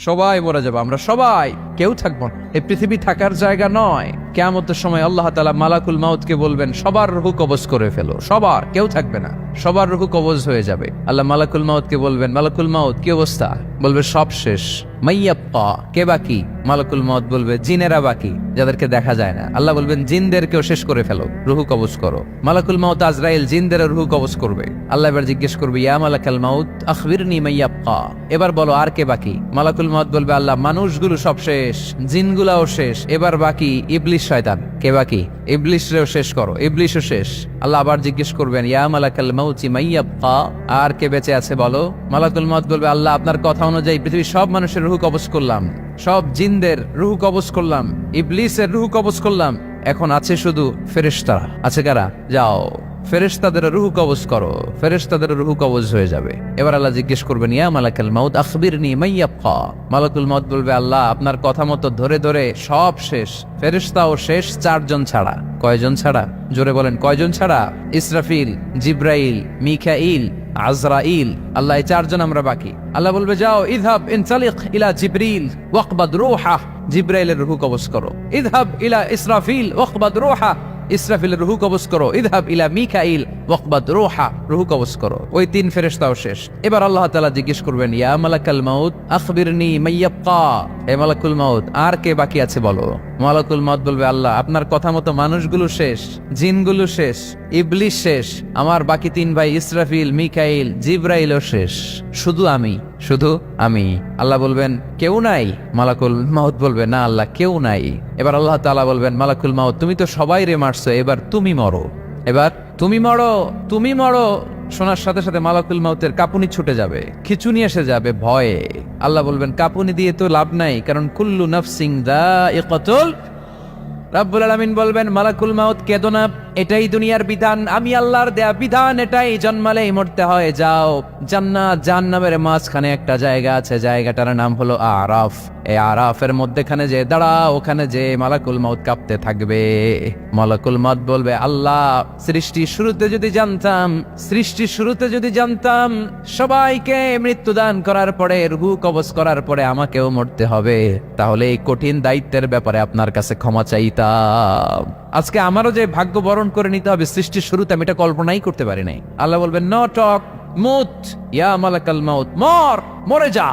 সবাই মরে যাবো, আমরা সবাই, কেউ থাকবো না। এই পৃথিবী থাকার জায়গা নয়। কিয়ামতের সময় আল্লাহ তাআলা মালাকুল মাউতকে বলবেন, সবার রূহ কবজ করে ফেলো, সবার, কেউ থাকবে না, সবার রূহ কবজ হয়ে যাবে। আল্লাহ মালাকুল মাউতকে বলবেন, মালাকুল মাউত কি অবস্থা? বলবে সব শেষ। মাইয়াব্বা, কে বাকি? মালাকুল মাউত বলবে জিনেরা বাকি, যাদেরকে দেখা যায় না। আল্লাহ বলবেন জিনদেরকেও শেষ করে ফেলো, রূহ কবজ করো। মালাকুল মাউত আজরাইল জিনদের রূহ কবজ করবে। আল্লাহ এবার জিজ্ঞেস করবে, ইয়া মালাকাল মাউত আখবিরনি মাইয়াব্বা, এবার বলো আর কে বাকি? মালাকুল মাউত বলবে, আল্লাহ মানুষগুলো সব শেষ, জিনগুলাও শেষ, এবার বাকি ইবলিস শয়তান। কে বাকি? ইবলিসরেও শেষ করো, ইবলিসও শেষ। আল্লাহ আবার জিজ্ঞেস করবেন, ইয়া মালাকাল মাউতি মাইয়াব্বা, আর কে বেঁচে আছে বলো? মালাকুল মাউত বলবে, আল্লাহ আপনার কথা অনুযায়ী পৃথিবীর সব মানুষের রূহ কবজ করলাম, সব জিনদের রূহ কবজ করলাম, ইবলিসের রূহ কবজ করলাম, এখন আছে শুধু ফেরেশতারা। আছে কারা? যাও ফেরেশতাদের রূহ কবজ করো। ফেরেশতাদের রূহ কবজ হয়ে যাবে। এবার আল্লাহ জিজ্ঞেস করবেন, ইয়া মালাকাল মাউত আখবিরনি মাইয়াব্বা। মালাকুল মাউত বলবে, আল্লাহ আপনার কথা মতো ধরে ধরে সব শেষ, ফেরেশতাও শেষ, 4 জন ছাড়া। কয়জন ছাড়া? জোরে বলেন, কয়জন ছাড়া? ইসরাফিল, জিব্রাইল, মিকাইল, আজরাইল। আল্লাহ এই 4 জন আমরা বাকি। আল্লাহ বলবে, যাও ইযহাব ইনতালিক ইলা জিবরিল ওয়াকবাদ রূহা, জিব্রাইলের রূহ কবজ করো। ইযহাব ইলা ইসরাফিল ওয়াকবাদ রূহা, ইসরাফিলের রূহ কবজ করো। ইযহাব ইলা মিকাইল ওয়াকবাদ রূহা, রূহ কবজ করো। ওই 3 ফেরেশতাও শেষ। এবার আল্লাহ তাআলা জিজ্ঞেস করবেন, ইয়া মালাকাল মাউত আখবিরনি মাইয়াব্বা, হে মালাকুল মাউত আর কে বাকি আছে বলো? মালাকুল মাউত বলবে, আল্লাহ আপনার কথা মতো মানুষগুলো শেষ, জিনগুলো শেষ, ইবলিস শেষ, আমার বাকি 3 ভাই ইসরাফিল, মিকাইল, জিব্রাইলও শেষ, শুধু আমি, শুধু আমি। আল্লাহ বলবেন, কেউ নাই? মালাকুল মাউত বলবে, না আল্লাহ কেউ নাই। এবার আল্লাহ তাআলা বলবেন, মালাকুল মাউত তুমি তো সবাই রে মারছো, এবার তুমি মরো, এবার তুমি মরো, তুমি মরো। শোনার সাথে সাথে মালাকুল মাউতের কাঁপুনি ছুটে যাবে, খিচুনি এসে যাবে ভয়ে। আল্লাহ বলবেন, কাঁপুনি দিয়ে তো লাভ নাই, কারণ কুল্লু নাফসিন যায়িকাতুল। রাব্বুল আলামিন বলবেন, মালাকুল মাউত কেঁদো না, এটাই দুনিয়ার বিধান, আমি আল্লাহর দেয়া বিধান, এটাই, জন্মালেই মরতে হয়। যাও জান্নাত জাহান্নামের মাঝখানে একটা জায়গা আছে, জায়গাটার নাম হলো আরাফ। এই আরাফের মধ্যেখানে যে দাঁড়াও, ওখানে যে মালাকুল মাউত কাঁপতে থাকবে। মালাকুল মাউত বলবে, আল্লাহ সৃষ্টির শুরুতে যদি জানতাম, সৃষ্টির শুরুতে যদি জানতাম সবাইকে মৃত্যুদান করার পরে, রূহ কবজ করার পরে আমাকেও মরতে হবে, তাহলে এই কঠিন দায়িত্বের ব্যাপারে আপনার কাছে ক্ষমা চাইতাম। আজকে আমারও যে ভাগ্য বরণ করে নিতে হবে সৃষ্টির শুরুতে, আমি এটা কল্পনাই করতে পারি নাই। আল্লাহ বলবেন, নো টক, মুত ইয়া মালাকাল মাউত, মর, মরে যা,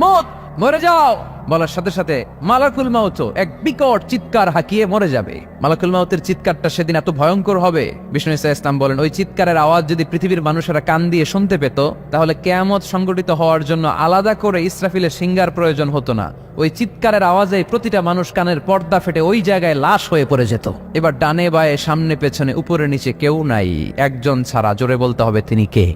মুত, মরে যাও। বলার সাথে সাথে মালাকুল মাউতও এক বিকট চিৎকার হাঁকিয়ে মরে যাবে। মালাকুল মাউতের চিৎকারটা সেদিন এত ভয়ঙ্কর হবে, বিষ্ণু ঈসা ইসলাম বলেন, ওই চিৎকারের আওয়াজ যদি পৃথিবীর মানুষেরা কান দিয়ে শুনতে পেত, তাহলে কিয়ামত সংগঠিত হওয়ার জন্য আলাদা করে ইসরাফিলের সিঙ্গার প্রয়োজন হতো না। ওই চিৎকারের আওয়াজে প্রতিটা মানুষ কানের পর্দা ফেটে ওই জায়গায় লাশ হয়ে পড়ে যেত। এবার ডানে বায়ে সামনে পেছনে উপরে নিচে কেউ নাই, একজন ছাড়া। জোরে বলতে হবে, তিনি কে?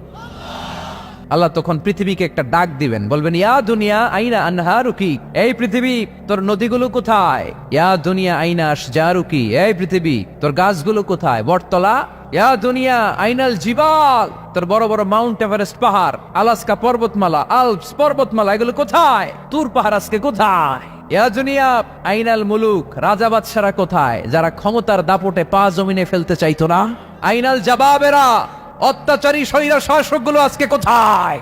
আল্লাহ তখন পৃথিবীকে একটা ডাক দিবেন, বলবেন, ইয়া দুনিয়া আইনা আনহারুকি, এই পৃথিবী তোর নদীগুলো কোথায়? ইয়া দুনিয়া আইনা আশজারুকি, এই পৃথিবী তোর গাছগুলো কোথায়? বটতলা। ইয়া দুনিয়া আইনাল জিবাল, তোর বড় বড় মাউন্ট এভারেস্ট পাহাড়, আলাস্কা পর্বতমালা, আলপস পর্বতমালা, এগুলো কোথায়? তুর পাহাড় আজকে কোথায়? ইয়া দুনিয়া আইনাল মুলুক, রাজা বাদশারা কোথায়, যারা ক্ষমতার দাপটে পা জমিনে ফেলতে চাইতো না? আইনাল জাবাবেরা, অত্যাচারী স্বৈর শাসকগুলো আজকে কোথায়?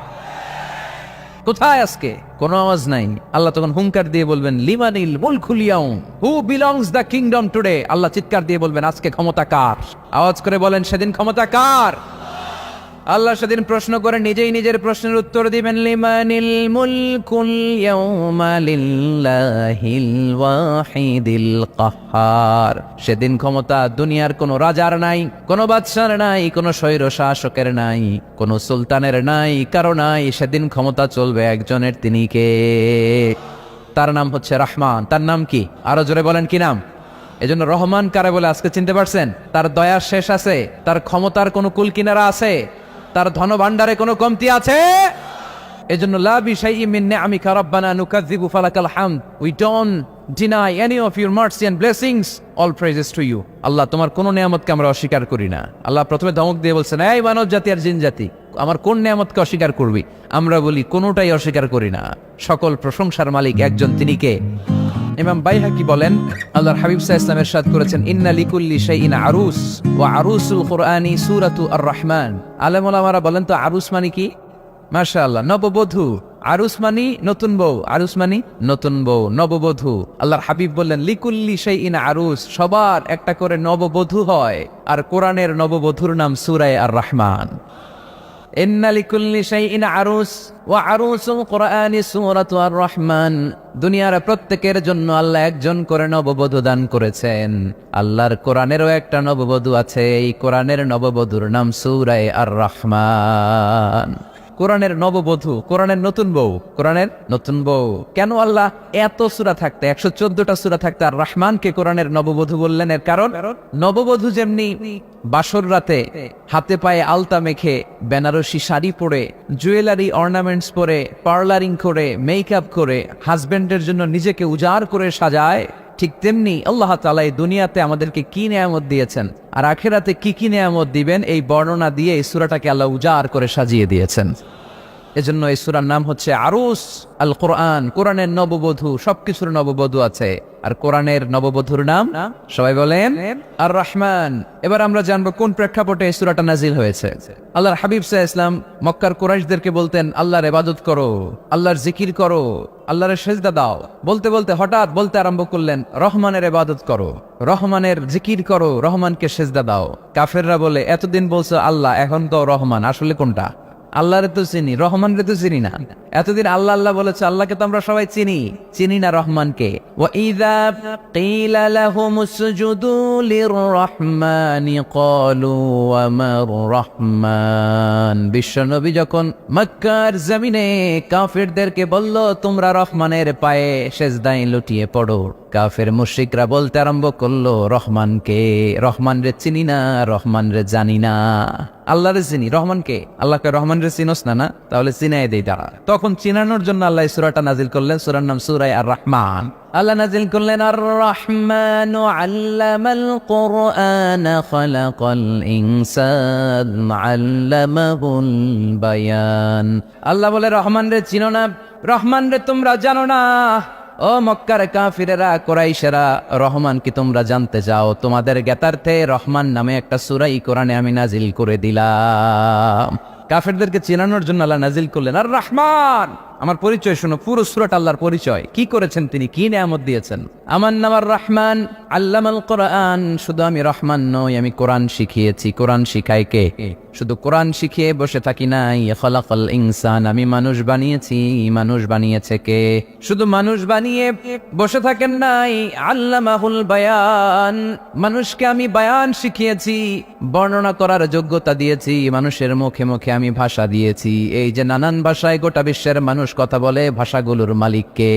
কোথায় আজকে? কোনো আওয়াজ নাই। আল্লাহ তখন হুঙ্কার দিয়ে বলবেন, লিমানিল মুলকুল ইয়াউম, who belongs the kingdom today. আল্লাহ চিৎকার দিয়ে বলবেন, আজকে ক্ষমতা কার? আওয়াজ করে বলেন, সেদিন ক্ষমতা কার? আল্লাহ সেদিন প্রশ্ন করে নিজেই নিজের প্রশ্নের উত্তর দিবেন, লিমানিল মুলকুল ইয়াউমা লিল্লাহিল ওয়াহিদিল কাহ্হার। সেদিন ক্ষমতা দুনিয়ার কোনো রাজার নাই, কোনো বাদশার নাই, কোনো স্বৈর শাসকের নাই, কোনো সুলতানের নাই, কারো নাই। সেদিন ক্ষমতা চলবে একজনের, তিনি কে? তার নাম হচ্ছে রহমান। তার নাম কি? আরো জোরে বলেন, কি নাম? এজন্য রহমান কারে বলে আজকে চিনতে পারছেন? তার দয়ার শেষ আছে? তার ক্ষমতার কোনো কুল কিনারা আছে? তার ধন ভান্ডারে কোনো কমতি আছে? এজন্য লা বিশাইইন মিন নিআমিকা রাব্বানা নুকাযযিবু ফালাকাল হামদ, we don't deny any of your mercy and blessings, all praises to you. আল্লাহ তোমার কোন নিয়ামতকে আমরা অস্বীকার করি না। আল্লাহ প্রথমে ধমক দিয়ে বলছেন, এই মানব জাতি আর জিন জাতি, আমার কোন নিয়ামতকে অস্বীকার করবি? আমরা বলি কোনোটাই অস্বীকার করি না। সকল প্রশংসার মালিক একজন, তিনি কে? ইমাম বাইহাকি বলেন, আল্লাহর হাবিব সাল্লাল্লাহু আলাইহি ওয়াসাল্লাম ইরশাদ করেছেন, ইন্না লিকুল্লি শাইইন আরুস ওয়া আরুসুল কুরআনি সূরাতু আর রহমান। আলেম ওলামারা বলেন তো আরুস মানে কি? মাশাআল্লাহ, নববধূ। আরুস মানি নতুন বউ, আরুস মানি নতুন বউ, নববধূ। আল্লাহর হাবিব বললেন লিকুল্লি শাইইন আরুস, সবার একটা করে নববধূ হয়। আর কোরআনের নববধূর নাম সূরা আর রহমান। ইন্না লিকুল্লি শাইইন আরুস ওয়া আরুসুল কুরআনি সূরাতু আর রহমান। দুনিয়ার প্রত্যেকের জন্য আল্লাহ একজন করে নববধূ দান করেছেন। আল্লাহর কোরআনেরও একটা নববধূ আছে, এই কোরআনের নববধূর নাম সূরা আর রহমান। কোরআনের নববধূ, কোরআনের নতুন বউ, কোরআনের নতুন বউ। কেন আল্লাহ এত সূরা থাকতে 114টা সূরা থাকতে আর রহমানকে কোরআনের নববধূ বললেন? এর কারণ নববধূ যেমনি বাসর রাতে হাতে পায়ে আলতা মেখে, বেনারসি শাড়ি পরে, জুয়েলারি অর্নামেন্টস পরে, পার্লারিং করে, মেকআপ করে হাজবেন্ডের জন্য নিজেকে উজাড় করে সাজায়, ঠিক তেমনি আল্লাহ তাআলা এই দুনিয়াতে আমাদেরকে কি নেয়ামত দিয়েছেন আর আখিরাতে কি কি নেয়ামত দিবেন, এই বর্ণনা দিয়ে এই সূরাটাকে আল্লাহ উজাড় করে সাজিয়ে দিয়েছেন। এজন্য এই সূরার নাম হচ্ছে আরুস আল কোরআন। কোরআনের নববধূ, সবকিছুর নববধূ আছে। আর কোরআনের নববধূর নাম সবাই বলেন আর রহমান। এবার আমরা জানবো কোন প্রেক্ষাপটে এই সূরাটা নাজিল হয়েছে। আল্লাহর হাবিব সাল্লাল্লাহু আলাইহি ওয়াসাল্লাম মক্কার কুরাইশদেরকে বলতেন আল্লাহর ইবাদত করো, আল্লাহর জিকির করো, আল্লাহর সেজদা দাও। বলতে বলতে হঠাৎ বলতে আরম্ভ করলেন রহমানের ইবাদত করো, রহমানের জিকির করো, রহমানকে সেজদা দাও। কাফেররা বলে এতদিন বলছো আল্লাহ, এখন তো রহমান, আসলে কোনটা? আল্লাহরে তো চিনি, রহমানরে তো চিনি না। এতদিন আল্লাহ আল্লাহ বলেছে, আল্লাহকে তো আমরা সবাই চিনি, চিনি না রহমানকে। ওয়া ইযা কিলা লাহুম উসজুদু লিররহমানি ক্বালু ওয়া মার রহমান। বিশ্বনবী যখন মক্কার জমিনে কাফেরদেরকে বলল তোমরা রহমানের পায়ে সেজদায় লুটিয়ে পড়ো, কাফের মুশরিকরা বলতে আরম্ভ করলো রহমানকে, রহমানরে চিনি না, রহমানরে জানি না। আল্লাহরে চিনি, রহমানকে? আল্লাহকে রহমানরে চিনোস না? না, তাহলে চিনাই দেই তারা। তখন চিনানোর জন্য আল্লাহ এই সূরাটা নাজিল করলেন। সূরার নাম সূরা আর রহমান। আল্লাহ নাজিল করলেন আর রহমানু আল্লামাল কুরআন খালাকাল ইনসান আল্লামাহুল বায়ান। আল্লাহ বলে রহমান রে চিনো না, রহমান রে তোমরা জানো না। ও মক্কার কাফিরেরা, কুরাইশেরা, রহমান কি তোমরা জানতে চাও? তোমাদের জ্ঞাতার্থে রহমান নামে একটা সূরা কোরআনে আমি নাজিল করে দিলাম। কাফেরদেরকে চেনানোর জন্য আল্লাহ নাজিল করলেন আর রহমান। আমার পরিচয় শোনো, পুরো সূরাটা আল্লাহর পরিচয়, কি করেছেন তিনি, কি নিয়ামত দিয়েছেন। আমার নাম আর রহমান আল্লামাল কোরআন। শুধু আমি রহমান নই, আমি কোরআন শিখিয়েছি। কোরআন শিখাই কে? শুধু কোরআন শিখিয়ে বসে থাকি নাই। খালাকাল ইনসান, আমি মানুষ বানিয়েছি। মানুষ বানিয়েছে কে? শুধু মানুষ বানিয়ে বসে থাকেন নাই, আল্লামাহুল বায়ান, মানুষকে আমি বায়ান শিখিয়েছি, বর্ণনা করার যোগ্যতা দিয়েছি। মানুষের মুখে মুখে আমি ভাষা দিয়েছি। এই যে নানান ভাষায় গোটা বিশ্বের মানুষ কথা বলে, ভাষাগুলোর মালিক কে?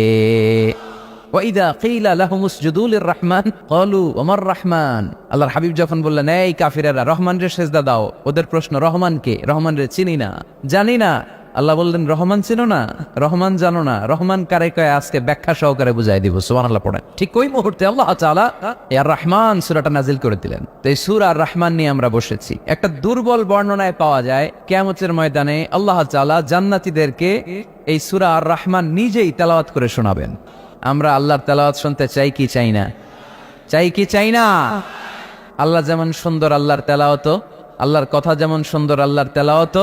ওয়াইদা কিলা লাহুম উসজুদু লিররহমান ক্বালু ওয়া মার রহমান। আল্লাহর হাবিব যখন বললেন এই কাফিরেরা রহমানরে সেজদা দাও, ওদের প্রশ্ন রহমান কে? রহমানরে চিনি না, জানি না। আল্লাহ বললেন রহমান চিনো না, রহমান জানো না, রহমান কারে কয় আজকে ব্যাখ্যা সহকারে বুঝাই দিব। সুবহানাল্লাহ পড়েন। ঠিক ওই মুহূর্তে আল্লাহ তাআলা আর রহমান সূরাটা নাজিল করে দিলেন। তো এই সূরা আর রহমান নিয়ে আমরা বসেছি। একটা দুর্বল বর্ণনায় পাওয়া যায় কিয়ামতের ময়দানে আল্লাহ তাআলা জান্নাতীদেরকে এই সূরা আর রহমান নিজেই তেলাওয়াত করে শোনাবেন। আমরা আল্লাহর তেলাওয়াত শুনতে চাই কি চাই না? চাই কি চাই না? আল্লাহ যেমন সুন্দর, আল্লাহর তেলাওয়াত, আল্লাহর কথা যেমন সুন্দর, আল্লাহর তেলাওয়াত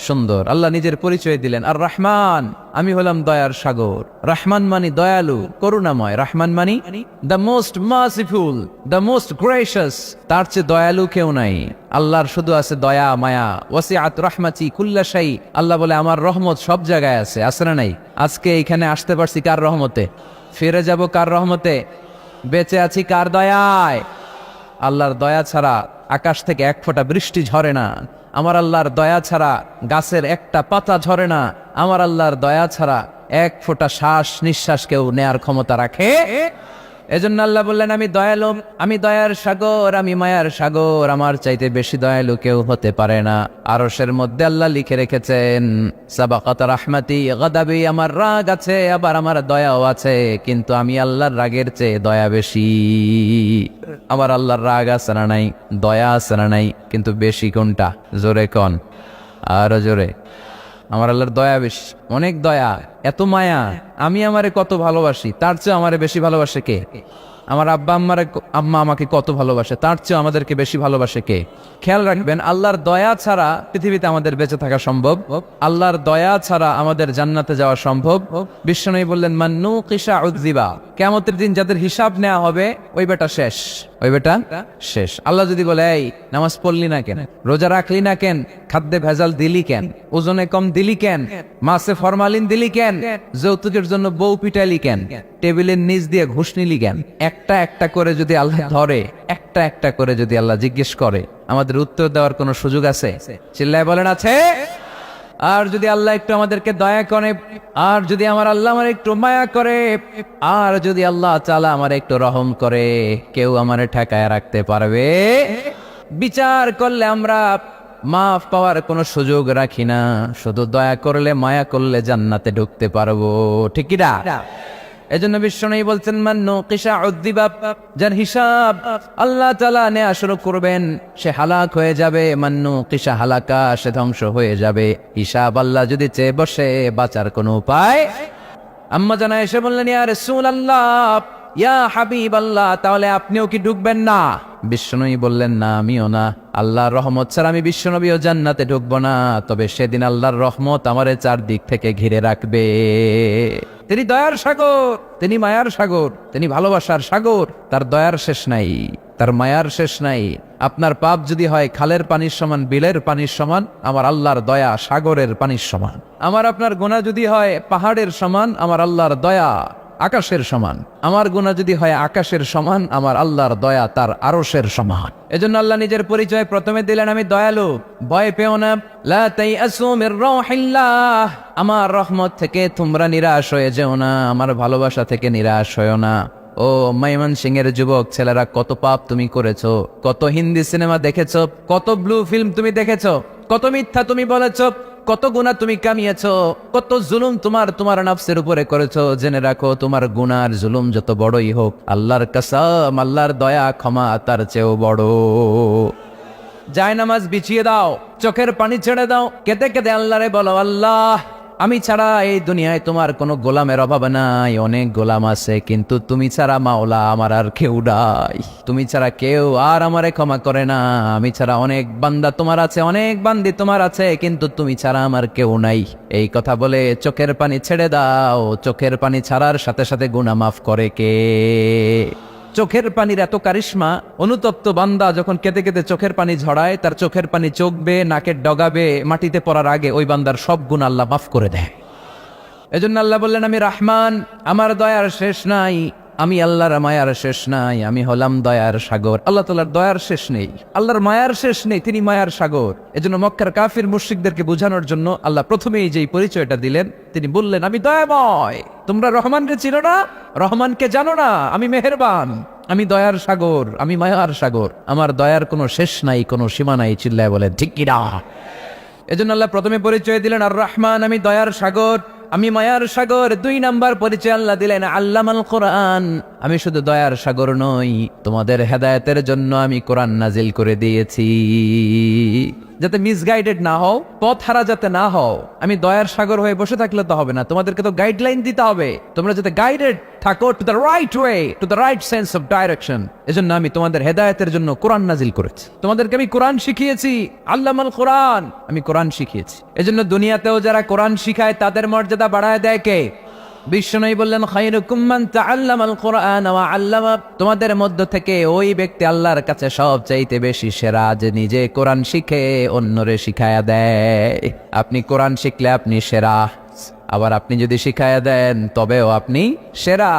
সুন্দর। আল্লাহ নিজের পরিচয় দিলেন আর রহমান, আমি হলাম দয়ার সাগর। রহমান মানি দয়ালু, করুণাময়। রহমান মানি the most merciful, the most gracious. তার চেয়ে দয়ালু কেউ নাই। আল্লাহর শুধু আছে দয়া মায়া। ওয়াসিআত রাহমাতি কুল্লা শাই। আল্লাহ বলে আমার রহমত সব জায়গায় আছে। আছে না নাই? আজকে এখানে আসতে পারছি কার রহমতে? ফিরে যাব কার রহমতে? বেঁচে আছি কার দয়ায়? আল্লাহর দয়া ছাড়া আকাশ থেকে এক ফোঁটা বৃষ্টি ঝরে না। আমার আল্লাহর দয়া ছাড়া গাছের একটা পাতা ঝরে না। আমার আল্লাহর দয়া ছাড়া এক ফোঁটা শ্বাস নিঃশ্বাস কেউ নেয়ার ক্ষমতা রাখে? এজন্য আল্লাহ বললেন আমি দয়ালু, আমি দয়ার সাগর, আমি মায়ার সাগর। আমার চাইতে বেশি দয়ালু কেউ হতে পারে না। আরশের মধ্যে আল্লাহ লিখে রেখেছেন সাবাকাত রাহমাতি গাদাবি, আমার রাগ আছে আবার আমার দয়াও আছে, কিন্তু আমি আল্লাহর রাগের চেয়ে দয়া বেশি। আমার আল্লাহর রাগ আছে না নাই? দয়া আছে না নাই? কিন্তু বেশি কোনটা? জোরে কোন, আরো জোরে। আমার আল্লাহর দয়া বেশি, অনেক দয়া, এত মায়া। আমি আমারে কত ভালোবাসি, তার চেয়ে আমারে বেশি ভালোবাসে কে? আমার আম্মা আমাকে কত ভালোবাসে, তার চেয়ে আমাদেরকে বেশি ভালোবাসে কে? খেয়াল রাখবেন, আল্লাহর দয়া ছাড়া পৃথিবীতে আমাদের বেঁচে থাকা সম্ভব, আল্লাহর দয়া ছাড়া আমাদের জান্নাতে যাওয়া সম্ভব। বিশ্বনবী বললেন, মান্নু কিসা উযযিবা, কিয়ামতের দিন যাদের হিসাব নেওয়া হবে ওই বেটা শেষ, ওই বেটা শেষ। আল্লাহ যদি বলে, এই নামাজ পড়লি না কেন, রোজা রাখলি না কেন, খাদ্যে ভেজাল দিলি কেন, ওজনে কম দিলি কেন, মাছে ফরমালিন দিলি কেন, যৌতুকের জন্য বউ পিটাইলি কেন, টেবিলের নিচ দিয়ে ঘুষ নিলি কেন, একটা একটা করে যদি আল্লাহ ধরে, একটা একটা করে যদি আল্লাহ জিজ্ঞেস করে, আমাদের উত্তর দেওয়ার কোনো সুযোগ আছে? চিল্লায় বলেন আছে? আর যদি আল্লাহ একটু আমাদেরকে দয়া করে, আর যদি আমার আল্লাহ আমার একটু মায়া করে, আর যদি আল্লাহ তাআলা আমার একটু রহম করে, কেউ আমারে ঠেকায় রাখতে পারবে? বিচার করলে আমরা মাফ পাওয়ার কোনো সুযোগ রাখি না, শুধু দয়া করলে মায়া করলে জান্নাতে ঢুকতে পারবো, ঠিক কি না? এজন্য বিশ্বনবী বলছেন, মান্নু কিসা উযযিবা, যার হিসাব আল্লাহ তাআলা নেওয়া শুরু করবেন সে হালাক হয়ে যাবে। মান্নু কিসা হালাকা, সে ধ্বংস হয়ে যাবে। হিসাব আল্লাহ যদি চেয়ে বসে, বাঁচার কোনো উপায়? আম্মা জানা এসে বললেন, ইয়া রাসূলুল্লাহ, ইয়া হাবিবাল্লাহ, তাহলে আপনিও কি ঢুকবেন না? বিশ্বনবী বললেন, না, আমিও না। আল্লাহর রহমত ছাড়া আমি বিশ্বনবীও জান্নাতে ঢুকবো না, তবে সেদিন আল্লাহর রহমত আমারে চারদিক থেকে ঘিরে রাখবে। তিনি দয়ার সাগর, তিনি মায়ার সাগর, তিনি ভালোবাসার সাগর। তার দয়ার শেষ নাই, তার মায়ার শেষ নাই। আপনার পাপ যদি হয় খালের পানির সমান, বিলের পানির সমান, আমার আল্লাহর দয়া সাগরের পানির সমান। আমার আপনার গুনাহ যদি হয় পাহাড়ের সমান, আমার আল্লাহর দয়া আকাশের সমান। আমার গুনাহ যদি হয় আকাশের সমান, আমার আল্লাহর দয়া তার আরশের সমান। এজন্য আল্লাহ নিজের পরিচয় প্রথমে দিলেন, আমি দয়ালু, ভয় পেও না। লা তাইআসু মির রাহিল্লাহ, আমার রহমত থেকে তোমরা নিরাশ হয়ে যেও না, আমার ভালোবাসা থেকে নিরাশ হয়েও না। ও ময়মনসিংহের যুবক ছেলেরা, কত পাপ তুমি করেছো, কত হিন্দি সিনেমা দেখেছো, কত ব্লু ফিল্ম তুমি দেখেছো, কত মিথ্যা তুমি বলেছো, কত গুনাহ তুমি কামিয়েছো, কত জুলুম তোমার নফসের উপরে করেছো। জেনে রাখো, তোমার গুনার জুলুম যত বড়ই হোক, আল্লাহর কসম, আল্লাহর দয়া ক্ষমা তার চেয়েও বড়। জায়নামাজ বিছিয়ে দাও, চোখের পানি ছেড়ে দাও, কেঁদে কেঁদে আল্লাহরে বলো, আল্লাহ, আমি ছাড়া এই দুনিয়ায় তোমার কোনো গোলামের অভাব নাই, অনেক গোলাম আছে, কিন্তু তুমি ছাড়া মাওলা আমার আর কেউ নাই। তুমি ছাড়া কেউ আর আমারে ক্ষমা করে না। আমি ছাড়া অনেক বান্দা তোমার আছে, অনেক বান্দি তোমার আছে, কিন্তু তুমি ছাড়া আমার কেউ নাই। এই কথা বলে চোখের পানি ছেড়ে দাও। চোখের পানি ছাড়ার সাথে সাথে গুনাহ মাফ করে কে? চোখের পানির এত কারিশমা, অনুতপ্ত বান্দা যখন কেঁদে কেঁদে চোখের পানি ঝরায়, তার চোখের পানি চোখবে, নাকের ডগাবে, মাটিতে পড়ার আগে ওই বান্দার সব গুনাহ আল্লাহ মাফ করে দেয়। এজন্য আল্লাহ বললেন, আমি রহমান, আমার দয়ার শেষ নাই। আমি আল্লাহর মায়ার শেষ নাই, আমি হলাম দয়ার সাগর। আল্লাহ তাআলার দয়ার শেষ নেই, আল্লাহর মায়ার শেষ নেই, তিনি মায়ার সাগর। এজন্য মক্কার কাফির মুশরিকদেরকে বোঝানোর জন্য আল্লাহ প্রথমেই যেই পরিচয়টা দিলেন, তিনি বললেন, আমি দয়াময়। তোমরা রহমানকে চিনো না, রহমানকে জানো না, আমি মেহেরবান, আমি দয়ার সাগর, আমি মায়ার সাগর। আমার দয়ার কোনো শেষ নাই, কোনো সীমা নাই। চিল্লায় বলেন ঠিক কি না? এজন্য আল্লাহ প্রথমে পরিচয় দিলেন আর রহমান, আমি দয়ার সাগর, আমি মায়ার সাগর। 2 নাম্বার পরিচয় আল্লাহ দিলেন আল্লামাল কোরআন, আমি শুধু দয়ার সাগর নই, তোমাদের হেদায়েতের জন্য আমি কোরআন নাজিল করে দিয়েছি, যাতে মিসগাইডেড না হও, পথ হারা যাতে না হও। আমি দয়ার সাগর হয়ে বসে থাকলে তো হবে না, তোমাদেরকে তো গাইডলাইন দিতে হবে, তোমরা যাতে গাইডেড থাকো to the right way, to the right sense of direction. এজন্য আমি তোমাদের হেদায়েতের জন্য কোরআন নাজিল করেছি, তোমাদেরকে আমি কোরআন শিখিয়েছি। আল্লামাল কোরআন, আমি কোরআন শিখিয়েছি। এজন্য দুনিয়াতেও যারা কোরআন শিখায় তাদের মর্যাদা বাড়ায় দেয় কে? বিশ্বনবী বললেন, খায়রুকুম মান তাআল্লামাল কোরআন ওয়া আল্লামা, তোমাদের মধ্য থেকে ওই ব্যক্তি আল্লাহর কাছে সবচাইতে বেশি সেরা, যে নিজে কোরআন শিখে অন্যরে শিখায়া দেয়। আপনি কোরআন শিখলে আপনি সেরা, আবার আপনি যদি শিখায়া দেন তবেও আপনি সেরা।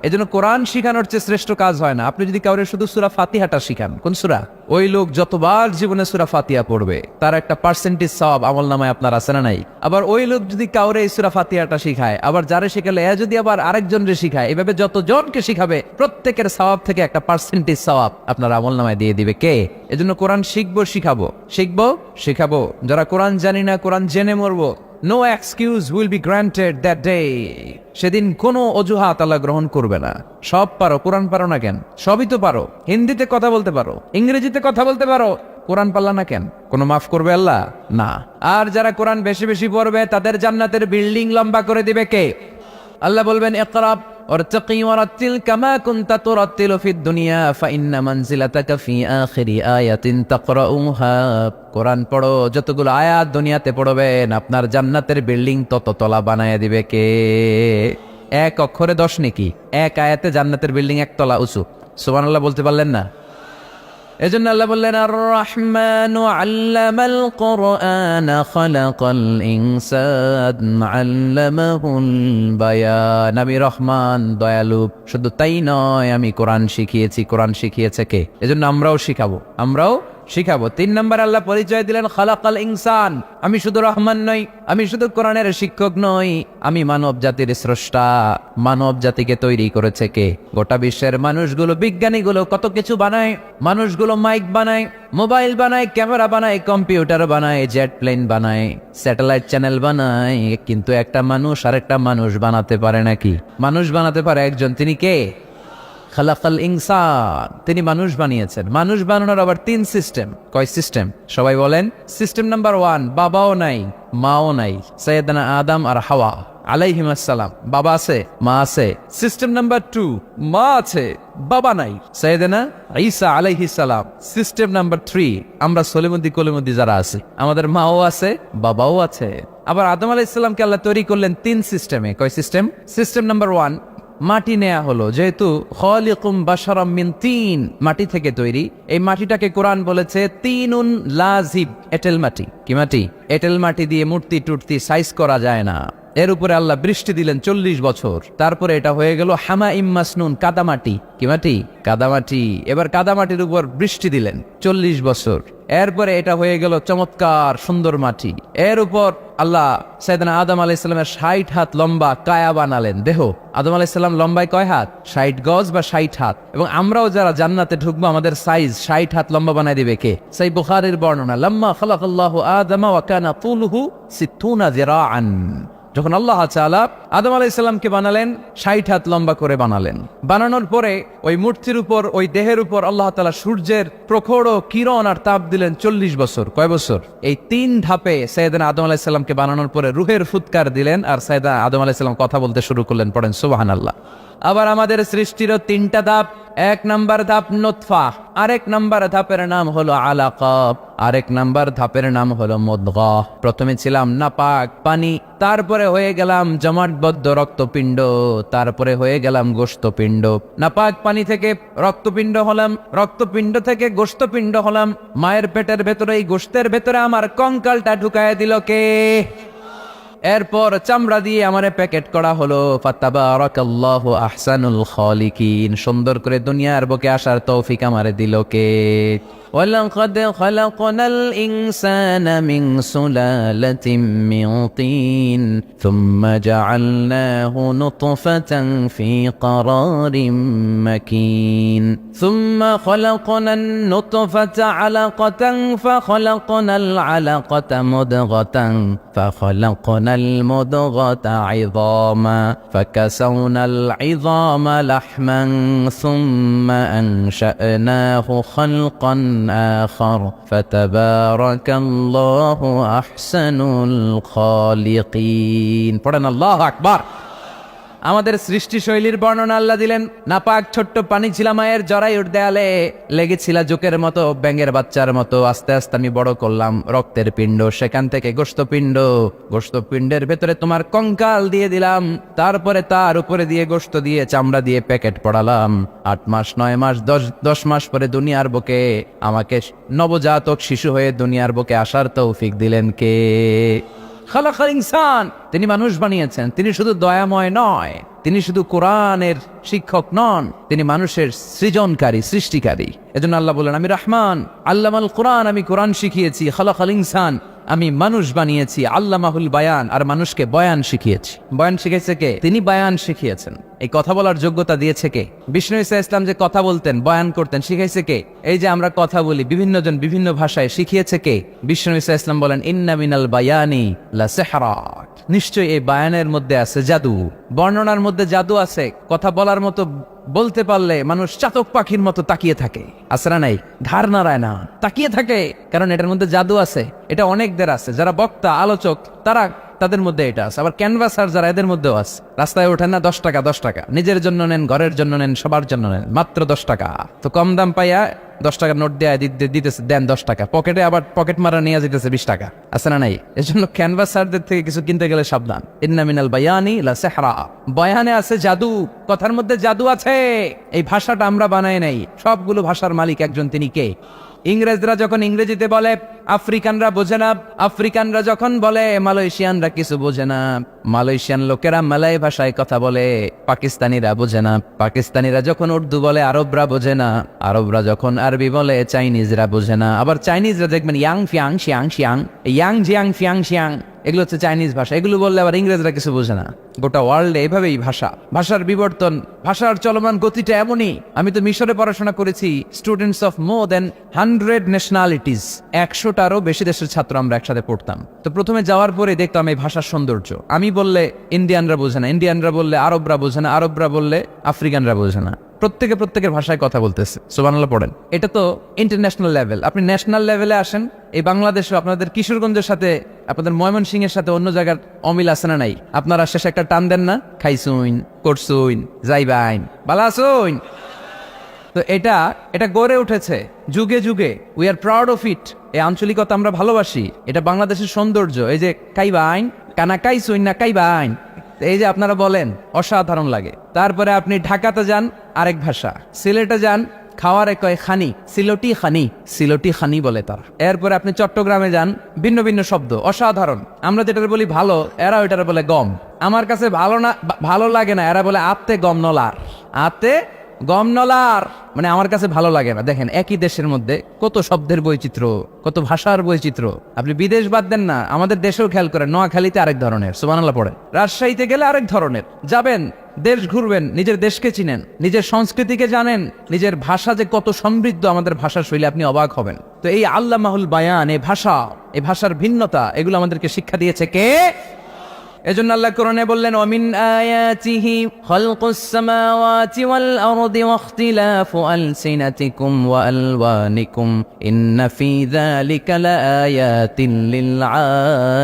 এজন্য কোরআন শিখানোর চেয়ে শ্রেষ্ঠ কাজ হয় না। আপনি যদি কাউরে শুধু সূরা ফাতিহাটা শিখান, কোন সূরা, ওই লোক যতবার জীবনে সূরা ফাতিহা পড়বে তার একটা পার্সেন্টেজ সওয়াব আমলনামায় আপনার আছে না নাই? আবার ওই লোক যদি কাউরে এই সূরা ফাতিহাটা শিখায়, আবার যারে শিখালে এ যদি আবার আরেকজনরে শিখায়, এভাবে যতজনকে শিখাবে প্রত্যেকের সওয়াব থেকে একটা পার্সেন্টেজ সওয়াব আপনার আমলনামায় দিয়ে দিবে কে? এজন্য কোরআন শিখবো, শিখাবো, শিখবো, শিখাবো। যারা কোরআন জানি না, কোরআন জেনে মরবো, no excuse will be granted that day. সেদিন কোনো অজুহাত আল্লাহ গ্রহণ করবে না। সব পারো, কোরআন পারো না কেন? সবই তো পারো, হিন্দিতে কথা বলতে পারো, ইংরেজিতে কথা বলতে পারো, কোরআন পারলা না কেন? কোনো মাফ করবে আল্লাহ? না। আর যারা কোরআন বেশি বেশি পড়বে তাদের জান্নাতের বিল্ডিং লম্বা করে দিবে কে? আল্লাহ বলবেন, ইকরা ওয়ারতাকি ওয়ারাত্তিল কামা কুনতা তুরাত্তিলু ফিদ দুনিয়া ফাইন্না মানজিলাতাকা ফি আখিরি আয়াতিন তাকরাউহা। কোরআন পড়ো, যতগুলো আয়াত দুনিয়াতে পড়বেন আপনার জান্নাতের বিল্ডিং তত তলা বানায় দিবে কে? এক অক্ষরে 10 নেকি, এক আয়াতে জান্নাতের বিল্ডিং একতলা উঁচু। সুবহানাল্লাহ বলতে পারলেন না? এজন্য আল্লাহ বললেন আর রহমানু আল্লামাল কুরআন খালাকাল ইনসান আল্লামাহুল বায়ান। আমি রহমান, দয়ালু। শুধু তাই নয়, আমি কোরআন শিখিয়েছি। কোরআন শিখিয়েছে কে? এজন্য আমরাও শিখাবো। 3 নম্বর আল্লাহ পরিচয় দিলেন খালাকাল ইনসান। আমি শুধু রহমান নই, আমি শুধু কোরআনের শিক্ষক নই, আমি মানব জাতির স্রষ্টা। মানব জাতিকে তৈরি করেছে কে? গোটা বিশ্বের মানুষগুলো, বিজ্ঞানীগুলো কত কিছু বানায়। মানুষগুলো মাইক বানায়, মোবাইল বানায়, ক্যামেরা বানায়, কম্পিউটার বানায়, জেট প্লেন বানায়, স্যাটেলাইট চ্যানেল বানায়, কিন্তু একটা মানুষ আরেকটা মানুষ বানাতে পারে নাকি? মানুষ বানাতে পারে একজন, তিনি কে? খালাকাল ইনসান, তিনি মানুষ বানিয়েছেন। মানুষ বানানোর আবার 3 সিস্টেম। কয় সিস্টেম? সবাই বলেন। সিস্টেম নাম্বার 1, বাবাও নাই মাও নাই, সাইয়েদনা আদম আর হাওয়া আলাইহিম আসসালাম। বাবা আছে, মা আছে। সিস্টেম নাম্বার 2, মা আছে, বাবা নাই, সাইয়েদনা ঈসা আলাইহিস সালাম। সিস্টেম নাম্বার 3, আমরা সলিমুদ্দি কলিমুদ্দি যারা আছে, আমাদের মাও আছে, বাবাও আছে। আবার আদম আলাইহিস সালামকে আল্লাহ তৈরি করলেন 3 সিস্টেমে। কয় সিস্টেম? সিস্টেম নাম্বার 1, মাটি নেয়া হলো, যেহেতু খালিকুম বাশারাম মিন তিন, মাটি থেকে তৈরি। এই মাটিটাকে কোরআন বলেছে তিনুন লাজিব, এঁটেল মাটি। কি মাটি? এঁটেল মাটি দিয়ে মূর্তি টুর্তি সাইজ করা যায় না। এর উপরে আল্লাহ বৃষ্টি দিলেন 40 বছর, তারপরে এটা হয়ে গেল হামাইম মাসনুন, কাদামাটি। কি মাটি? কাদামাটি। এবার কাদামাটির উপর বৃষ্টি দিলেন 40 বছর, এরপরে এটা হয়ে গেল চমৎকার সুন্দর মাটি। এর উপর আল্লাহ সাইয়েদনা আদম আলাইহিস সালামের 60 হাত লম্বা কায়া বানালেন, দেহ। আদম আলাইহিস সালাম লম্বায় কয় হাত? 60 গজ বা 60 হাত। এবং আমরাও যারা জান্নাতে ঢুকবো আমাদের সাইজ 60 হাত লম্বা বানায় দিবে কে? সেই বুখারীর বর্ণনা, লাম্মা খালাকাল্লাহু আদম ওয়া কানা তুলুহু 60 যিরাআন। যখন আল্লাহ তাআলা আদম আলাইহিস সালামকে বানালেন, 60 হাত লম্বা করে বানালেন। বানানোর পরে ওই মূর্তির উপর, ওই দেহের উপর আল্লাহ তাআলা সূর্যের প্রখর কিরণ আর তাপ দিলেন 40 বছর। কয় বছর? এই 3 ধাপে সাইয়েদনা আদম আলাইহিস সালামকে বানানোর পরে রূহের ফুৎকার দিলেন, আর সাইয়েদনা আদম আলাইহিস সালাম কথা বলতে শুরু করলেন। পড়েন সুবহানাল্লাহ। আবার আমাদের সৃষ্টিরও 3টা ধাপ। 1 নাম্বার ধাপ নতফা, আরেক নাম্বার ধাপের নাম হলো আলাকা, আরেক নাম্বার ধাপের নাম হলো মুদগা। প্রথমে ছিলাম নাপাক পানি, তারপরে হয়ে গেলাম জমাটবদ্ধ রক্তপিণ্ড, তারপরে হয়ে গেলাম গোশতপিণ্ড। নাপাক পানি থেকে রক্তপিণ্ড হলাম, রক্তপিণ্ড থেকে গোশতপিণ্ড হলাম। মায়ের পেটের ভেতরে, এই গোশতের ভেতরে আমার কঙ্কালটা ঢুকায় দিল কে? এরপর চামড়া দিয়ে আমারে প্যাকেট করা হলো। ফাতাবারাকাল্লাহু আহসানুল খালিকিন, সুন্দর করে দুনিয়ার বুকে আসার তৌফিক আমারে দিল কে? ওয়ালাকাদ খালাকনাল ইনসানা মিন সুলালাতিন মিন তিন থুম্মা জাআলনাহু নুতফাতান ফি ক্বারারিন মাকিন থুম্মা খালাকনান নুতফাতা আলাকাতান ফাখালাকনাল আলাকাতা মুদগাতান ফাখালাকনাল মুদগাতা ইযামা ফাকাসাওনাল ইযামা লাহমান থুম্মা আনশা'নাহু খালকান آخر فتبارك الله أحسن الخالقين। পড়েন আল্লাহু আকবার। আমাদের সৃষ্টি শৈলীর বর্ণনা আল্লাহ দিলেন। নাপাক ছোট্ট পানি ছিলাম মায়ের জরায়ুর দেয়ালে, লেগেছিল জোকের মতো, ব্যাঙের বাচ্চার মতো। আস্তে আস্তে আমি বড় করলাম রক্তের পিণ্ড, সেখান থেকে গোশতপিণ্ড, গোশতপিণ্ডের ভেতরে তোমার কঙ্কাল দিয়ে দিলাম, তারপরে তার উপরে দিয়ে গোশত দিয়ে চামড়া দিয়ে প্যাকেট পড়ালাম। 8 মাস 9 মাস 10 মাস পরে দুনিয়ার বুকে আমাকে নবজাতক শিশু হয়ে দুনিয়ার বুকে আসার তৌফিক দিলেন কে? খালাকাল ইনসান, তিনি মানুষ বানিয়েছেন। তিনি শুধু দয়াময় নয়, তিনি শুধু কোরআনের শিক্ষক নন, তিনি মানুষের সৃজনকারী, সৃষ্টিকারী। এজন্য আল্লাহ বলেন, আমি রহমান, আল্লামাল কোরআন, আমি কোরআন শিখিয়েছি। খালাকাল ইনসান, আমি মানুষ বানিয়েছি। আল্লামাহুল বায়ান, আর মানুষকে বয়ান শিখিয়েছি। বয়ান শিখেছে কে? তিনি বয়ান শিখিয়েছেন। এই কথা বলার যোগ্যতা দিয়েছে কে? বিষ্ণু ঈসা ইসলাম যে কথা বলতেন, বয়ান করতেন, শিখাইছে কে? এই যে আমরা কথা বলি বিভিন্ন জন বিভিন্ন ভাষায়, শিখিয়েছে কে? বিষ্ণু ঈসা ইসলাম বলেন, ইন্না মিনাল বায়ানি লা সিহরা, নিশ্চয়ই এই বায়ানের মধ্যে আছে জাদু, বর্ণনার মধ্যে জাদু আছে। কথা বলার মতো, বলতে পারলে মানুষ চাতক পাখির মতো তাকিয়ে থাকে, আছে না নাই? ঘাড় নাড়ায় না, তাকিয়ে থাকে, কারণ এটার মধ্যে জাদু আছে। এটা অনেকদের আছে, যারা বক্তা, আলোচক, তারা তাদের মধ্যে এটা আছে, আবার ক্যানভাসার যারা এদের মধ্যেও আছে। রাস্তায় ওঠেন না 10 টাকা 10 টাকা, নিজের জন্য নেন, ঘরের জন্য নেন, সবার জন্য নেন, মাত্র 10 টাকা। তো কম দাম পাইয়া 10 টাকার নোট দেয়া দিতেছে, দেন 10 টাকা, পকেটে আবার পকেট মারা নিয়ে যেতেছে 20 টাকা, আছে না নাই? এজন্য ক্যানভাসারদের থেকে কিছু কিনতে গেলে সাবধান। ইন্না মিনাল বায়ানি লা সিহরা, বয়ানে আছে জাদু, কথার মধ্যে জাদু আছে। এই ভাষাটা আমরা বানাই নাই, সবগুলো ভাষার মালিক একজন, তিনি কে? ইংরেজরা যখন ইংরেজিতে বলে আফ্রিকানরা বোঝে না, আফ্রিকানরা যখন বলে মালয়েশিয়ানরা কিছু বোঝে না, মালয়েশিয়ান লোকেরা মালয় ভাষায় কথা বলে, পাকিস্তানিরা বোঝে না, পাকিস্তানিরা যখন উর্দু বলে আরবরা বোঝে না, আরবরা যখন আরবি বলে চাইনিজরা বোঝে না, আবার চাইনিজরা দেখবেন ইয়াং ফিয়াং শিয়াং শিয়াং, ইয়াং জিয়াং ফিয়াং শিয়াং, এগুলো হচ্ছে চাইনিজ ভাষা। এগুলো বললে আবার ইংরেজরা কিছু বোঝে না। গোটা ওয়ার্ল্ডে এভাবেই ভাষার বিবর্তন, ভাষার চলমান গতিটা এমনই। আমি তো মিশরে পড়াশোনা করেছি, students of more than 100 nationalities, 100টারও বেশি দেশের ছাত্র আমরা একসাথে পড়তাম। তো প্রথমে যাওয়ার পরে দেখতাম এই ভাষার সৌন্দর্য। আমি বললে ইন্ডিয়ানরা বোঝে না, ইন্ডিয়ানরা বললে আরবরা বোঝে না, আরবরা বললে আফ্রিকানরা বোঝে না। প্রত্যেকের ভাষায় কথা বলতেছে, সুবহানাল্লাহ পড়েন। এটা তো ইন্টারন্যাশনাল লেভেল। আপনি ন্যাশনাল লেভেলে আসেন, এই বাংলাদেশে আপনাদের কিশোরগঞ্জের সাথে, আপনাদের ময়মনসিংহ এর সাথে অন্য জায়গার অমিল আছে না নাই? আপনারা শেষে একটা টান দেন না, খাইছুইন, করছুইন, যাইবাইন, বালা আসুইন। তো এটা গড়ে উঠেছে যুগে যুগে। We are proud of it. এই আঞ্চলিকতা আমরা ভালোবাসি, এটা বাংলাদেশের সৌন্দর্য। এই যে কাইবাইন, কানা কাইছুইন না কাইবাইন, এই যে আপনারা বলেন, অসাধারণ লাগে। তারপরে আপনি ঢাকাতে যান, আরেক ভাষা। সিলেটে যান, খাওয়ারে কয় খানি, সিলটি খানি বলে তার। এরপরে আপনি চট্টগ্রামে যান, ভিন্ন ভিন্ন শব্দ, অসাধারণ। আমরা যেটা বলি ভালো, এরা ওইটারে বলে গম। আমার কাছে ভালো লাগে না, এরা বলে আত্তে গম নলার, আত্তে গম নলার, মানে আমার কাছে ভালো লাগে না। দেখেন, একই দেশের মধ্যে কত শব্দের বৈচিত্র্য, কত ভাষার বৈচিত্র্য। আপনি বিদেশ বাদ দেন না, আমাদের দেশেও খেয়াল করেন। নোয়াখালীতে আরেক ধরনের, সুবহানাল্লাহ পড়েন। রাজশাহীতে গেলে আরেক ধরনের। যাবেন, দেশ ঘুরবেন, নিজের দেশকে চিনেন, নিজের সংস্কৃতিকে জানেন, নিজের ভাষা যে কত সমৃদ্ধ, আমাদের ভাষা শৈলী, আপনি অবাক হবেন। তো এই আল্লামাহুল বায়ান, এই ভাষার ভিন্নতা, এগুলো আমাদেরকে শিক্ষা দিয়েছে কে? এজন্য আল্লাহ কোরআনে বললেন, ওয়ামিন আয়াতিহি খালকুস সামাওয়াতি ওয়াল আরদি ওয়াখতিলাফু আলসিনাতিকুম ওয়া আলওয়ানিকুম ইন্না ফি যালিকা লাআয়াতিন লিল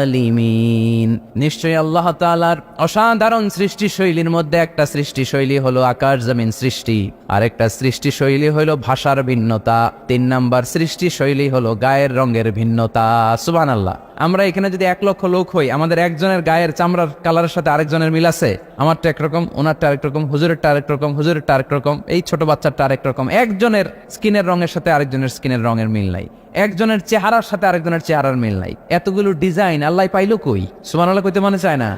আলিমিন। নিশ্চয়ই আল্লাহ তাআলার অসাধারণ সৃষ্টি শৈলীর মধ্যে একটা সৃষ্টি শৈলী হলো আকাশ জমিন সৃষ্টি, আরেকটা সৃষ্টি শৈলী হলো ভাষার ভিন্নতা, 3 নাম্বার সৃষ্টি শৈলী হলো গায়ের রঙের ভিন্নতা। সুবহানাল্লাহ। আমরা এখানে যদি 1 লক্ষ লোক হই, আমাদের একজনের গায়ের চামড়ার কালারের সাথে আরেকজনের মিল আছে? আমারটা একরকম, ওনারটা আরেক রকম, হুজুরেরটা আরেক রকম, হুজুরেরটা আরেক রকম, এই ছোট বাচ্চারটা আরেক রকম। একজনের স্কিনের রঙের সাথে আরেকজনের স্কিনের রঙের মিল নাই, একজনের চেহারার সাথে আরেকজনের চেহারার মিল নাই। এতগুলো ডিজাইন আল্লাহ পাইলো কই? সুবহানাল্লাহ কইতে মনে চায় না?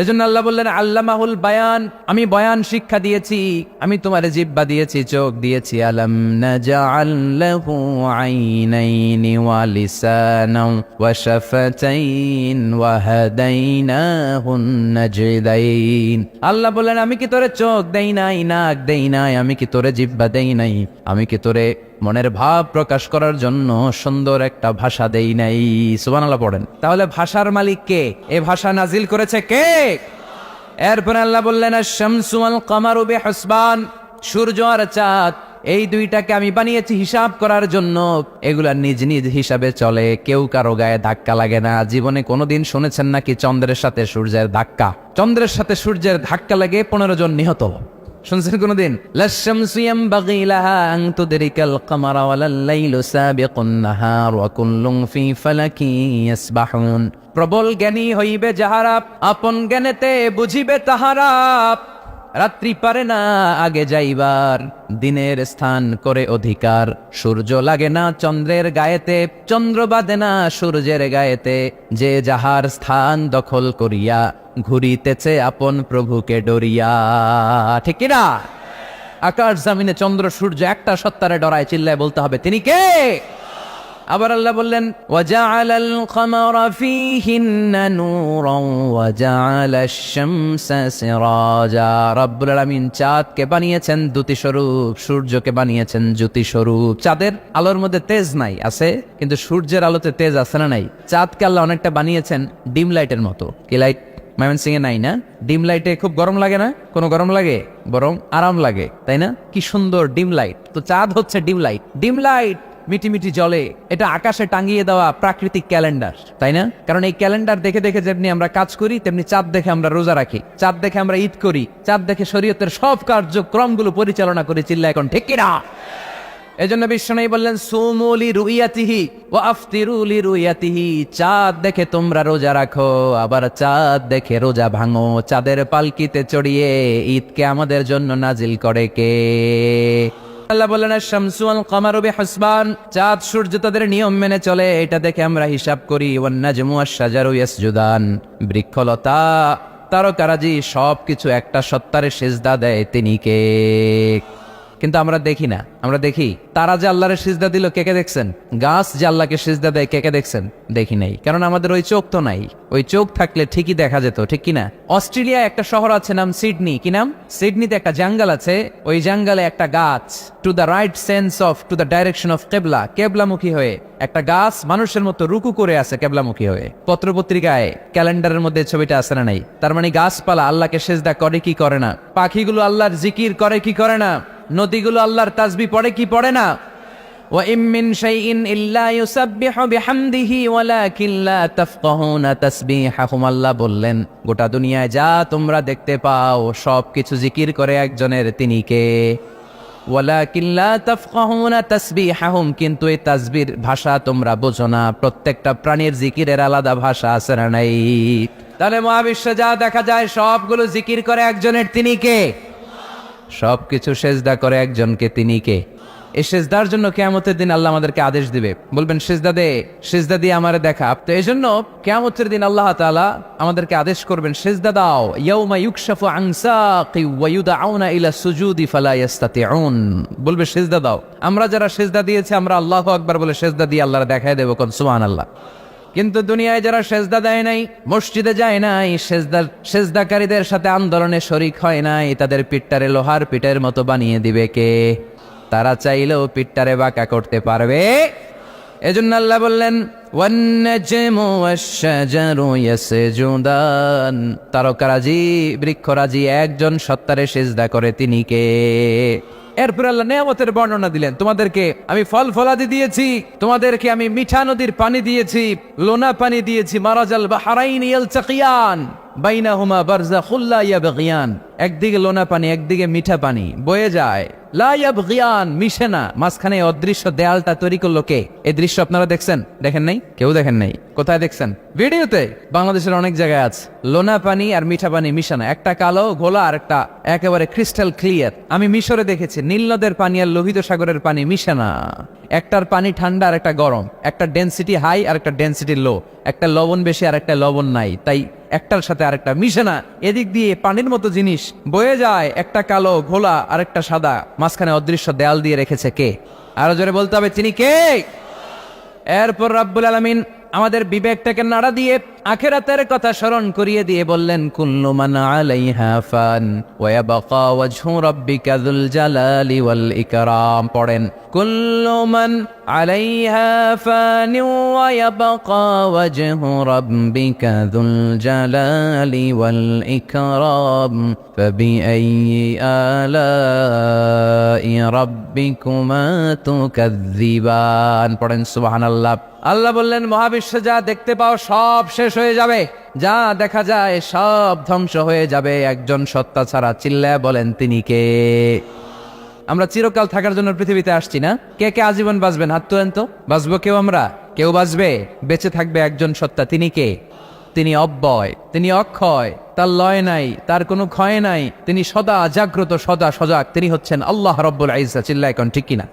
এজন্য আল্লাহ বললেন, আল্লামাহুল বায়ান, আমি বয়ান শিক্ষা দিয়েছি, আমি তোমার জিহ্বা দিয়েছি, চোখ দিয়েছি। আলাম নাজআল লাহু আইনাইনি ওয়া লিসানাও ওয়া শাফাতাইন ওয়া হাদাইনাহুন নাজদাইন। আল্লাহ বললেন, আমি কি তোরে চোখ দেই নাই, নাক দেই নাই, আমি কি তোরে জিহ্বা দেই নাই, আমি কি তোরে মনের ভাব প্রকাশ করার জন্য সুন্দর একটা ভাষা দেই নাই? সুবহানাল্লাহ পড়েন। তাহলে ভাষার মালিক কে? এ ভাষা নাজিল করেছে কে? এরপর আল্লাহ বললেন, আশ-শামসু ওয়াল কামারু বিহুসবান, সূর্য আর চাঁদ, এই দুইটাকে আমি বানিয়েছি হিসাব করার জন্য। এগুলা নিজ নিজ হিসাবে চলে, কেউ কারো গায়ে ধাক্কা লাগে না। জীবনে কোনোদিন শুনেছেন নাকি চন্দ্রের সাথে সূর্যের ধাক্কা? চন্দ্রের সাথে সূর্যের ধাক্কা লাগে 15 জন নিহত। শুনছেন কোনদিন? লাশ-শামসু ইয়ানবাগি লাহা আন তুদরিকাল কামারা ওয়ালাল লাইলু সাবিকুন নাহার ওয়া কুল্লুন ফি ফালাকিন ইয়াসবাহুন। প্রবল জ্ঞানী হইবে যাহারা, আপন জ্ঞানেতে বুঝিবে তাহারা। রাত্রি পারে না আগে যাইবার, দিনের স্থান করে অধিকার। সূর্য লাগে না চন্দ্রের গায়েতে, চন্দ্র বাঁধে না সূর্যের গায়েতে। যে যাহার স্থান দখল করিয়া, ঘুরিতেছে আপন প্রভুকে ডরিয়া। ঠিক কিনা? আকাশ জমিনে চন্দ্র সূর্য একটা সত্তারে ডরায়, চিল্লায় বলতে হবে, তিনি কে? আবার আল্লাহ বললেন, ওয়াজআলাল কামারা ফীহিন্না নূরান ওয়াজআলাশ শামসা সিরাজা। রব্বুল আলামিন চাঁদকে বানিয়েছেন দ্যুতি স্বরূপ, সূর্যকে বানিয়েছেন জ্যোতি স্বরূপ। চাঁদের আলোর মধ্যে তেজ নাই, আছে, কিন্তু সূর্যের আলোতে তেজ আছে না নাই? চাঁদকে আল্লাহ অনেকটা বানিয়েছেন ডিম লাইটের মতো। কি লাইট ময়মনসিংহে নাই না? ডিম লাইটে খুব গরম লাগে না? কোনো গরম লাগে? বরং আরাম লাগে, তাই না? কি সুন্দর ডিম লাইট। তো চাঁদ হচ্ছে ডিম লাইট। ডিম লাইট মিটি মিটি জলে, এটা আকাশে টাঙিয়ে দেওয়া প্রাকৃতিক ক্যালেন্ডার, তাই না? কারণ এই ক্যালেন্ডার দেখে দেখে যেমনি আমরা কাজ করি, তেমনি চাঁদ দেখে আমরা রোজা রাখি, চাঁদ দেখে আমরা ঈদ করি, চাঁদ দেখে শরীয়তের সব কার্যক্রমগুলো পরিচালনা করি। চিল্লা এখন ঠিক কিনা? এজন্য বিশ্বনবী বললেন সুমু লিরুইয়াতিহি ওয়া আফতিরু লিরুইয়াতিহি, চাঁদ দেখে তোমরা রোজা রাখো, আবার চাঁদ দেখে রোজা ভাঙো। চাঁদের পালকিতে চড়িয়ে ঈদকে আমাদের জন্য নাজিল করে কে? আল্লাহ বললেন আশ-শামসু ওয়াল কামারু বিহিসবান, চাঁদ সূর্য তাদের নিয়ম মেনে চলে, এটা দেখে আমরা হিসাব করি। ওয়ান নাজমু ওয়াশ-শাজারু ইয়াসজুদান, বৃক্ষলতা তারকারাজি সবকিছু একটা সত্তারে সিজদা দেয়, তিনি কে? কিন্তু আমরা দেখি না। আমরা দেখি তারা যে আল্লাহরে সিজদা দিল, কে কে দেখছেন? গাছ যে আল্লাহকে সিজদা দেয়, কে কে দেখছেন? দেখি নাই, কারণ আমাদের ওই চোখ তো নাই। ওই চোখ থাকলে ঠিকই দেখা যেত, ঠিক কিনা? অস্ট্রেলিয়া একটা শহর আছে নাম সিডনি, কি নাম? সিডনিতে একটা জঙ্গল আছে, ওই জঙ্গলে একটা গাছ to the right sense of to the direction of কেবলা, কেবলামুখী হয়ে একটা গাছ মানুষের মতো রুকু করে আছে কেবলামুখী হয়ে। পত্রপত্রিকায় ক্যালেন্ডারের মধ্যে ছবিটা আছে না নাই? তার মানে গাছপালা আল্লাহকে সিজদা করে কি করে না? পাখিগুলো আল্লাহর জিকির করে কি করে না? নদীগুলো আল্লাহর তাসবিহ পড়ে কি পড়ে না? ওয়া ইম মিন শাইইন ইল্লা ইউসাব্বিহু বিহামদিহি ওয়ালাকিন লা তাফকাহুনা তাসবিহাহুম, আল্লাহ বললেন গোটা দুনিয়ায় যা তোমরা দেখতে পাও সবকিছু জিকির করে একজনের, তিনি কে? ওয়ালাকিন লা তাফকাহুনা তাসবিহাহুম, কিন্তু এই তাসবির ভাষা তোমরা বোঝো না। প্রত্যেকটা প্রাণীর জিকিরের আলাদা ভাষা আছে না নাই? তাহলে মহাবিশ্বে যা দেখা যায় সবগুলো জিকির করে একজনের, তিনি কে? সবকিছু সেজদা করে একজনকে, তিনি কে? এই সেজদার জন্য কিয়ামতের দিন আল্লাহ আমাদেরকে আদেশ দিবে, বলবেন সেজদা দে, সেজদা দিয়ে আমারে দেখা। তো এই জন্য কিয়ামতের দিন আল্লাহ তাআলা আমাদেরকে আদেশ করবেন সেজদা দাও। ইয়াউমা ইউকশাফু আন সাকি ওয়া ইউদআউনা ইলা সুজুদি ফালা ইস্তাতিউন, বলবে সেজদা দাও। আমরা যারা সেজদা দিয়েছি আমরা আল্লাহু আকবার বলে সেজদা দিয়ে আল্লাহর দেখায় দেব, কোন সুবহানাল্লাহ। কিন্তু দুনিয়ায় যারা সেজদা দেয় নাই, মসজিদে যায় নাই, সেজদাকারীদের সাথে আন্দোলনে শরিক হয় নাই, তাদের পিঠটারে লোহার পিঠের মতো বানিয়ে দিবে কে? তারা চাইলেও পিঠটারে বাঁকা করতে পারবে? এজন্য আল্লাহ বললেন ওয়ান নাজমু ওয়াশ-শাজারু ইয়াসজুদান, তারকারাজি বৃক্ষরাজি একজন সত্তারে সিজদা করে, তিনি কে? এরপর আল্লাহ নেয়ামতের বর্ণনা দিলেন, তোমাদেরকে আমি ফল ফলাদি দিয়েছি, তোমাদেরকে আমি মিঠা নদীর পানি দিয়েছি, লোনা পানি দিয়েছি। মারাজাল বাহরাইন ইয়ালতাকিয়ান বাইনাহুমা বারযাখুল লা ইয়াবগিয়ান, একদিকে লোনা পানি একদিকে মিঠা পানি বয়ে যায়, লা ইয়াবগিয়ান মিশে না, মাঝখানে অদৃশ্য দেয়ালটা তৈরি করলো কে? এই দৃশ্য আপনারা দেখছেন? দেখেন নাই? কেউ দেখেন নাই? কোথায় দেখছেন? ভিডিওতে। বাংলাদেশের অনেক জায়গায় আছে লোনা পানি আর মিঠা পানি মিশানো, একটা কালো ঘোলা আর একটা একেবারে ক্রিস্টাল ক্লিয়ার। আমি মিশরে দেখেছি নীল নদের পানি আর লোহিত সাগরের পানি মিশে না, একটার পানি ঠান্ডা আর একটা গরম, একটা ডেনসিটি হাই আর একটা ডেনসিটি লো, একটা লবণ বেশি আর একটা লবণ নাই, তাই একটার সাথে আরেকটা মিশে না। এদিক দিয়ে পানির মতো জিনিস বয়ে যায়, একটা কালো ঘোলা আর একটা সাদা, মাঝখানে অদৃশ্য দেয়াল দিয়ে রেখেছে কে? আরো জোরে বলতে হবে, তিনি কে? এরপর রাব্বুল আলামিন আমাদের বিবেকটাকে নাড়া দিয়ে আখিরাতের কথা স্মরণ করিয়ে দিয়ে বললেন কুল্লু মান আলাইহা ফান ওয়া ইয়াবকা ওয়াজহু রাব্বিকা যুল জালালি ওয়াল ইকরাম। পড়েন কুল্লু মান আলাইহা ফান ওয়া ইয়াবকা ওয়াজহু রাব্বিকা যুল জালালি ওয়াল ইকরাম ফাবিআইয়ি আলাই রাব্বিকুমা তুকাযযিবান। পড়েন সুবহানাল্লাহ। আল্লাহ বললেন মহাবিশ্বে যা দেখতে পাও সব শেষ হয়ে যাবে, যা দেখা যায় সব ধ্বংস হয়ে যাবে একজন সত্তা ছাড়া। চিল্লায় বলেন তিনি কে? আমরা চিরকাল থাকার জন্য পৃথিবীতে আসছি না? কে কে আজীবন বাঁচবেন? হাত তোলেন তো। বাঁচবো কেউ? আমরা কেউ বাঁচবে? বেঁচে থাকবে একজন সত্তা, তিনি কে? তিনি অব্যয়, তিনি অক্ষয়, তার লয় নাই, তার কোনো ক্ষয় নাই, তিনি সদা জাগ্রত, সদা সজাগ, তিনি হচ্ছেন আল্লাহ রব্বুল ইজ্জত। চিল্লায় কোন ঠিক কিনা?